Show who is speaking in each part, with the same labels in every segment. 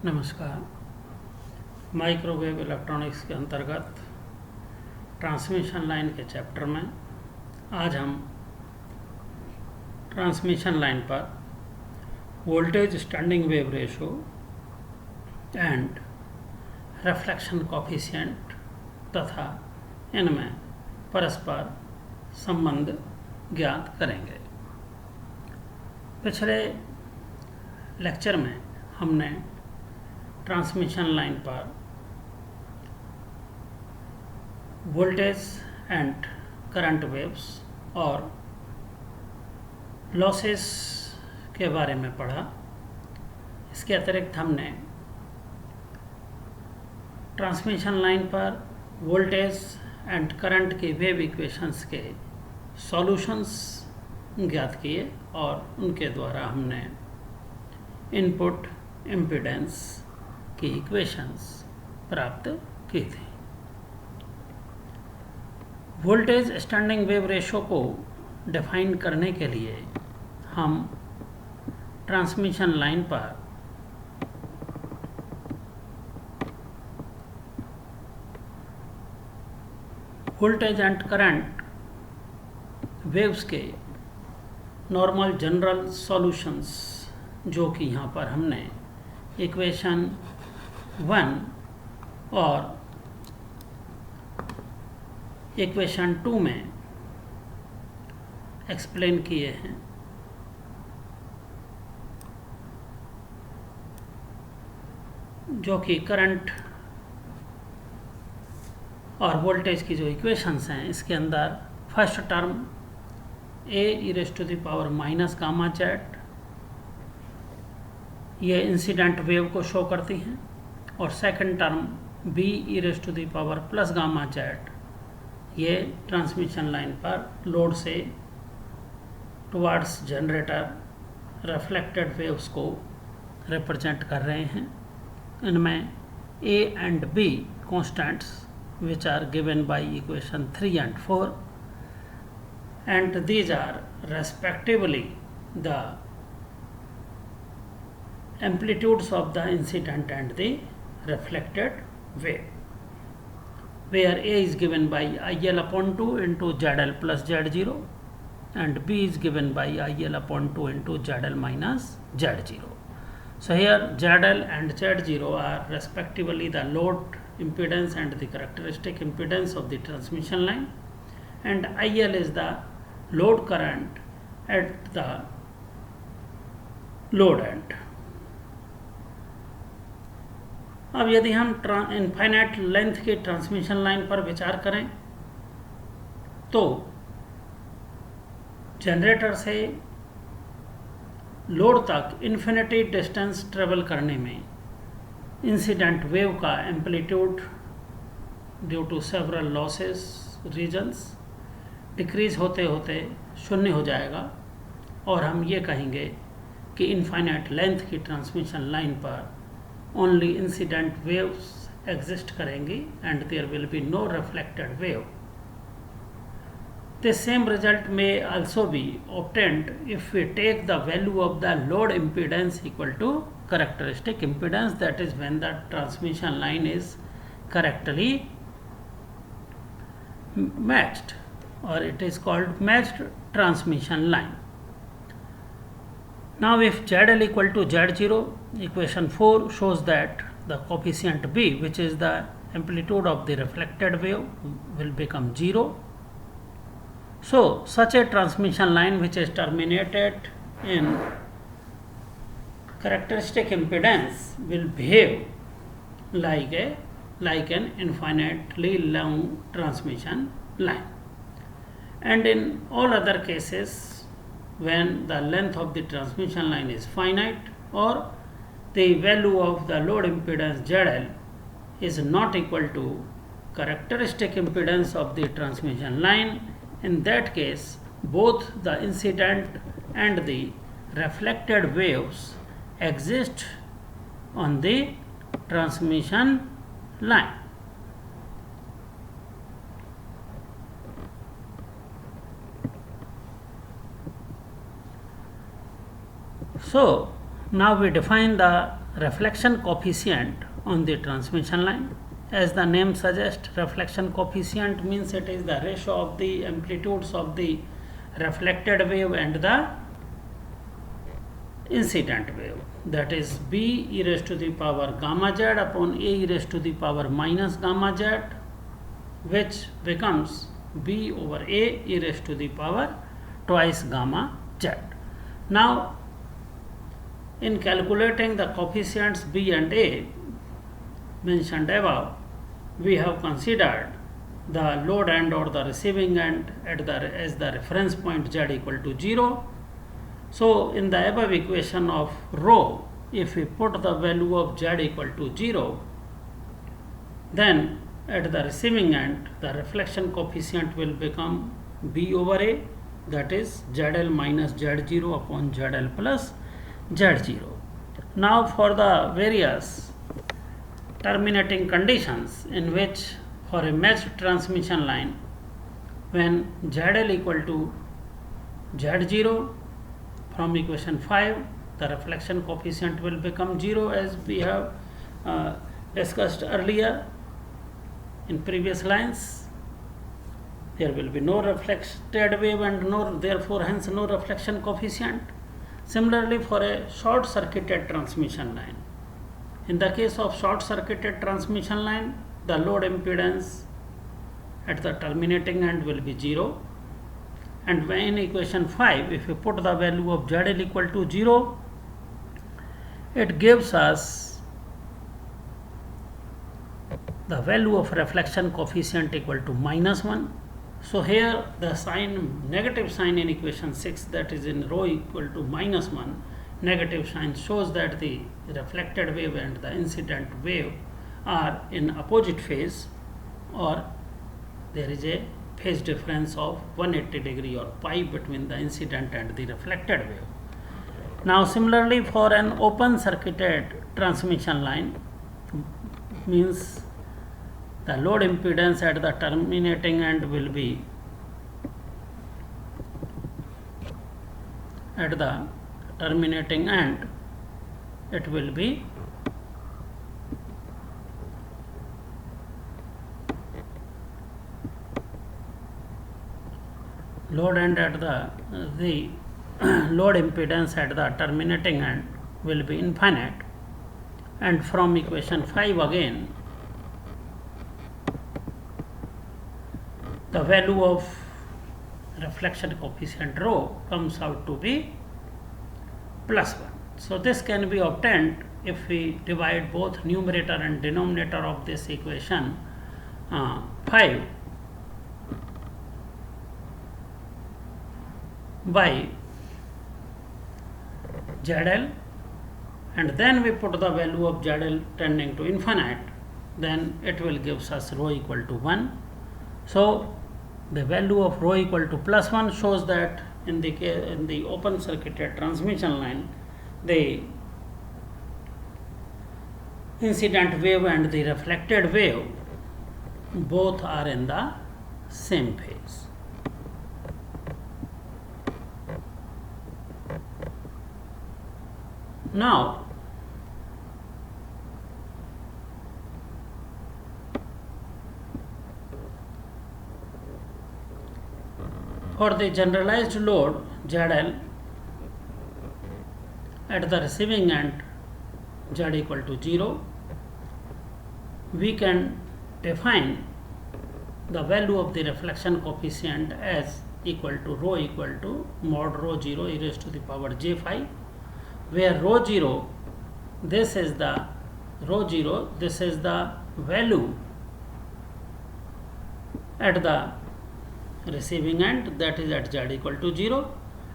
Speaker 1: नमस्कार। Microwave electronics के अंतर्गत ट्रांसमिशन लाइन के चैप्टर में आज हम ट्रांसमिशन लाइन पर voltage standing wave ratio and reflection coefficient तथा इनमें परस्पर संबंध ज्ञात करेंगे। पिछले लेक्चर में हमने ट्रांसमिशन लाइन पर वोल्टेज एंड करंट वेव्स और लॉसेस के बारे में पढ़ा। इसके अतिरिक्त हमने ट्रांसमिशन लाइन पर वोल्टेज एंड करंट के वेव इक्वेशंस के सॉल्यूशंस ज्ञात किए और उनके द्वारा हमने इनपुट इम्पीडेंस की इक्वेशंस प्राप्त की थी। वोल्टेज स्टैंडिंग वेव रेशो को डिफाइन करने के लिए हम ट्रांसमिशन लाइन पर वोल्टेज एंड करंट वेव्स के नॉर्मल जनरल सॉल्यूशंस, जो कि यहाँ पर हमने इक्वेशन 1 और इक्वेशन 2 में एक्सप्लेन किए हैं, जो कि करंट और वोल्टेज की जो इक्वेशंस हैं, इसके अंदर first term a e⁻ gamma Z ये इंसिडेंट वेव को शो करती हैं और second term b e⁻+ gamma Z ये ट्रांसमिशन लाइन पर लोड से टुवार्ड्स जनरेटर रिफ्लेक्टेड वेव्स को रिप्रेजेंट कर रहे हैं। इनमें a and b constants which are given by equation 3 and 4, and these are respectively the amplitudes of the incident and the reflected wave, where A is given by IL/2 into ZL plus Z0 and B is given by IL/2 into ZL minus Z0. So here ZL and Z0 are respectively the load impedance and the characteristic impedance of the transmission line, and IL is the load current at the load end. अब यदि हम infinite length के transmission line पर विचार करें तो generator से load तक इन्फिनिटी डिस्टेंस ट्रेवल करने में इंसिडेंट वेव का amplitude due to several losses reasons decrease होते होते शून्य हो जाएगा और हम ये कहेंगे कि इनफाइनाइट लेंथ की ट्रांसमिशन लाइन पर only incident waves exist करेंगी and there will be no reflected wave. The same result may also be obtained if we take the value of the load impedance equal to characteristic impedance, that is when the transmission line is correctly matched, or it is called matched transmission line. Now if ZL equal to Z0, equation 4 shows that the coefficient B, which is the amplitude of the reflected wave, will become 0. So such a transmission line which is terminated in characteristic impedance will behave like an infinitely long transmission line. And in all other cases, when the length of the transmission line is finite or the value of the load impedance ZL is not equal to characteristic impedance of the transmission line, in that case both the incident and the reflected waves exist on the transmission line. So now we define the reflection coefficient on the transmission line. As the name suggests, reflection coefficient means it is the ratio of the amplitudes of the reflected wave and the incident wave, that is b e raised to the power gamma z upon a e raised to the power minus gamma z, which becomes b over a e raised to the power twice gamma z. Now, in calculating the coefficients b and a mentioned above, we have considered the load end or the receiving end as the reference point z equal to 0. So, in the above equation of rho, if we put the value of z equal to 0, then at the receiving end, the reflection coefficient will become b over a, that is zl minus z0 upon zl plus z0. Now, for the various terminating conditions in which for a matched transmission line, when zl equal to z0, from equation 5, the reflection coefficient will become 0, as we have discussed earlier in previous lines. There will be no reflected wave and therefore hence no reflection coefficient. Similarly, for a short circuited transmission line, in the case of short circuited transmission line, the load impedance at the terminating end will be 0. And when in equation 5, if we put the value of ZL equal to 0, it gives us the value of reflection coefficient equal to -1. So, here the negative sign in equation 6, that is in rho equal to -1, negative sign shows that the reflected wave and the incident wave are in opposite phase, or there is a phase difference of 180 degree or pi between the incident and the reflected wave. Now, similarly, for an open circuited transmission line, means the load impedance at the terminating end will be it will be load impedance at the terminating end will be infinite, and from equation 5 again, the value of reflection coefficient rho comes out to be +1. So, this can be obtained if we divide both numerator and denominator of this equation 5 by ZL, and then we put the value of ZL tending to infinite, then it will give us rho equal to 1. So, the value of rho equal to +1 shows that in the open circuited transmission line, the incident wave and the reflected wave both are in the same phase. Now, for the generalized load ZL at the receiving end Z equal to 0, we can define the value of the reflection coefficient as equal to rho equal to mod rho 0 e raised to the power j phi, where rho 0, this is the value at the receiving end, that is at Z equal to 0,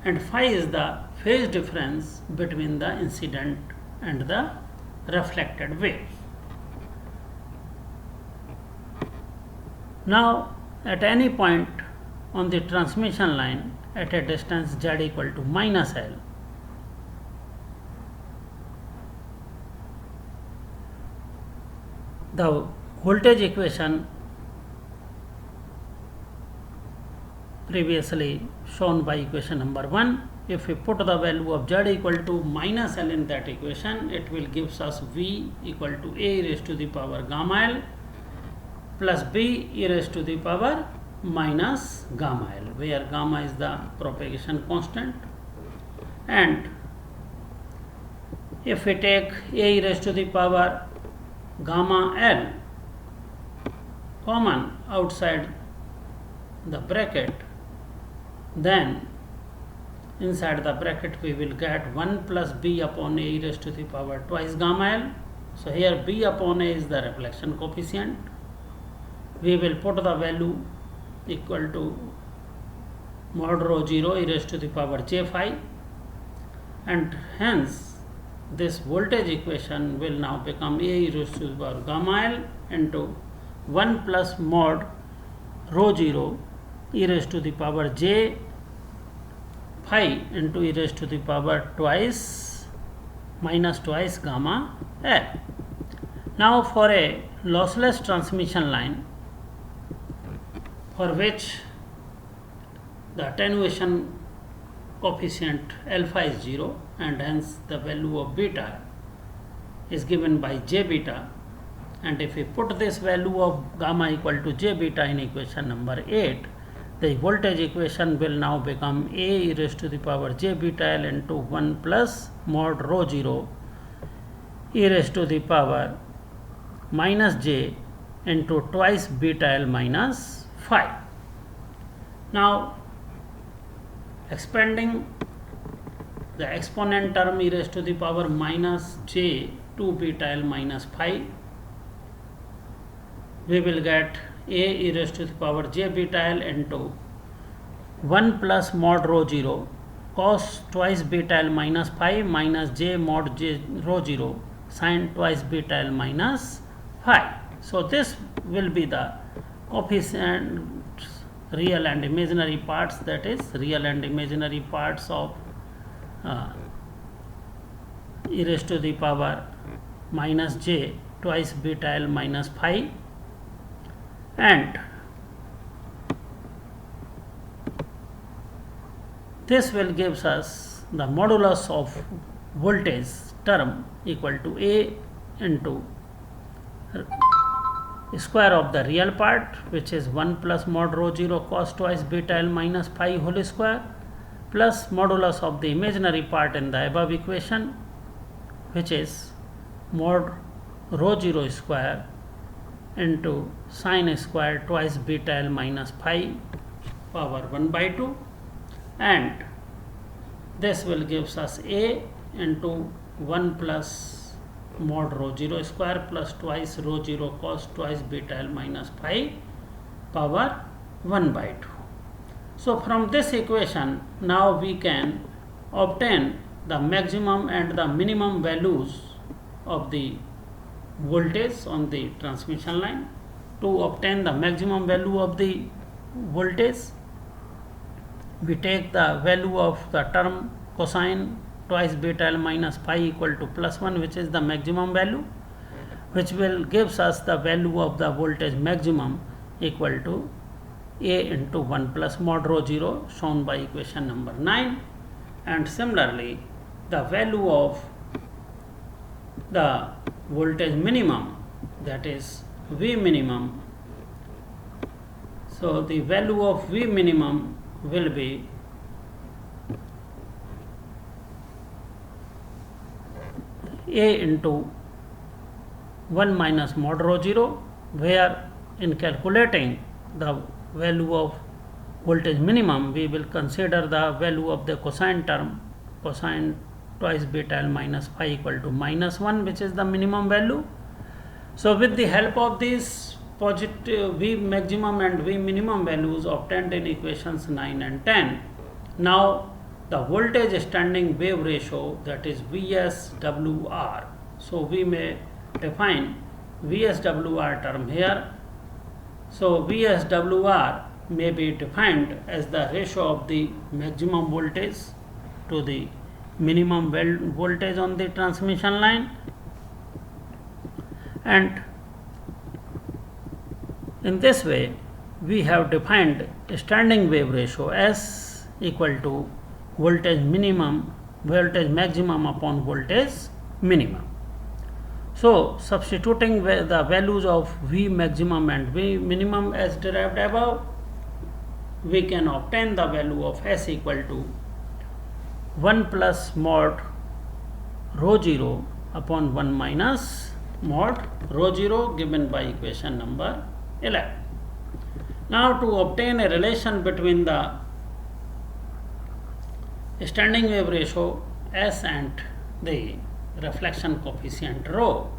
Speaker 1: and phi is the phase difference between the incident and the reflected wave. Now, at any point on the transmission line at a distance Z equal to -L, the voltage equation previously shown by equation number 1 if we put the value of z equal to minus L in that equation, it will gives us V equal to A raised to the power gamma L plus B e raised to the power minus gamma L, where gamma is the propagation constant. And if we take A e raised to the power gamma L common outside the bracket, then inside the bracket we will get 1 plus B upon A e raised to the power twice gamma L. So here B upon A is the reflection coefficient. We will put the value equal to mod rho 0 e raised to the power j phi, and hence this voltage equation will now become A e raised to the power gamma L into 1 plus mod rho 0 e raised to the power j phi into e raised to the power twice minus twice gamma L. Now for a lossless transmission line for which the attenuation coefficient alpha is 0 and hence the value of beta is given by j beta, and if we put this value of gamma equal to j beta in equation number 8, the voltage equation will now become A e raised to the power j beta L into 1 plus mod rho 0 e raised to the power minus j into twice beta L minus phi. Now expanding the exponent term e raised to the power minus j 2 beta L minus phi, we will get A e raised to the power j beta L into 1 plus mod rho 0 cos twice beta L minus phi minus j mod j rho 0 sin twice beta L minus phi. So this will be the coefficient real and imaginary parts, that is real and imaginary parts of e raised to the power minus j twice beta L minus phi, and this will gives us the modulus of voltage term equal to A into square of the real part, which is 1 plus mod rho 0 cos twice beta L minus phi whole square, plus modulus of the imaginary part in the above equation, which is mod rho 0 square into sin square twice beta L minus phi power 1 by 2, and this will gives us A into 1 plus mod rho 0 square plus twice rho 0 cos twice beta L minus phi power 1 by 2. So from this equation now we can obtain the maximum and the minimum values of the voltage on the transmission line. To obtain the maximum value of the voltage, we take the value of the term cosine twice beta L minus phi equal to plus 1, which is the maximum value, which will gives us the value of the voltage maximum equal to A into 1 plus mod rho 0 shown by equation number 9, and similarly the value of the voltage minimum, that is V minimum. So the value of V minimum will be A into 1 minus mod rho 0, where in calculating the value of voltage minimum we will consider the value of the cosine term, cosine twice beta L minus phi equal to minus 1, which is the minimum value. So with the help of these positive V maximum and V minimum values obtained in equations 9 and 10, now the voltage standing wave ratio, that is VSWR. So we may define VSWR term here. So VSWR may be defined as the ratio of the maximum voltage to the minimum voltage on the transmission line, and in this way we have defined standing wave ratio as equal to voltage maximum upon voltage minimum. So substituting the values of V maximum and V minimum as derived above, we can obtain the value of S equal to 1 plus mod rho 0 upon 1 minus mod rho 0 given by equation number 11. Now to obtain a relation between the standing wave ratio S and the reflection coefficient rho,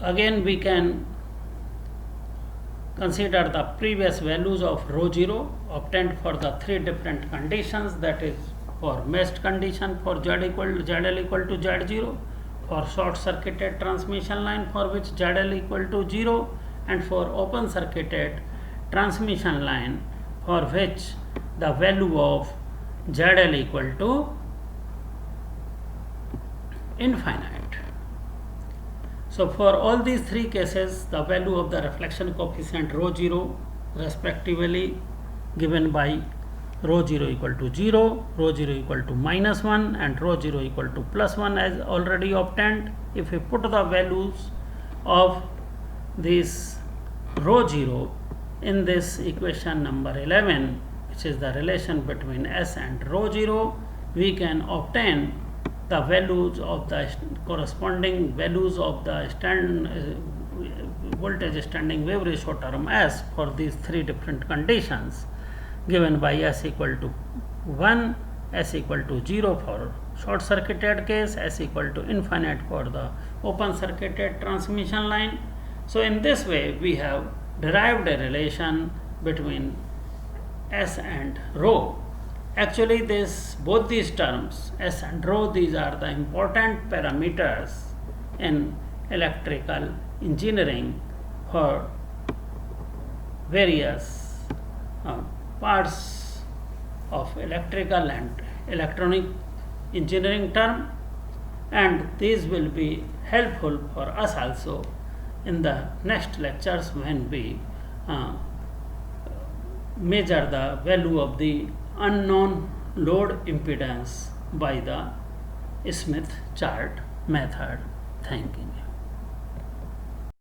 Speaker 1: again we can consider the previous values of rho 0 obtained for the three different conditions, that is for meshed condition for ZL equal to Z0, for short circuited transmission line for which ZL equal to 0, and for open circuited transmission line for which the value of ZL equal to infinite. So for all these three cases, the value of the reflection coefficient rho 0 respectively given by rho 0 equal to 0, rho 0 equal to minus 1 and rho 0 equal to plus 1 as already obtained. If we put the values of this rho 0 in this equation number 11, which is the relation between S and rho 0, we can obtain the values of the corresponding values of the voltage standing wave ratio term S for these three different conditions given by S equal to 1, S equal to 0 for short circuited case, S equal to infinite for the open circuited transmission line. So in this way we have derived a relation between S and rho. Actually both these terms S and rho, these are the important parameters in electrical engineering for various parts of electrical and electronic engineering term, and these will be helpful for us also in the next lectures when we measure the value of the unknown load impedance by the Smith chart method. Thank you.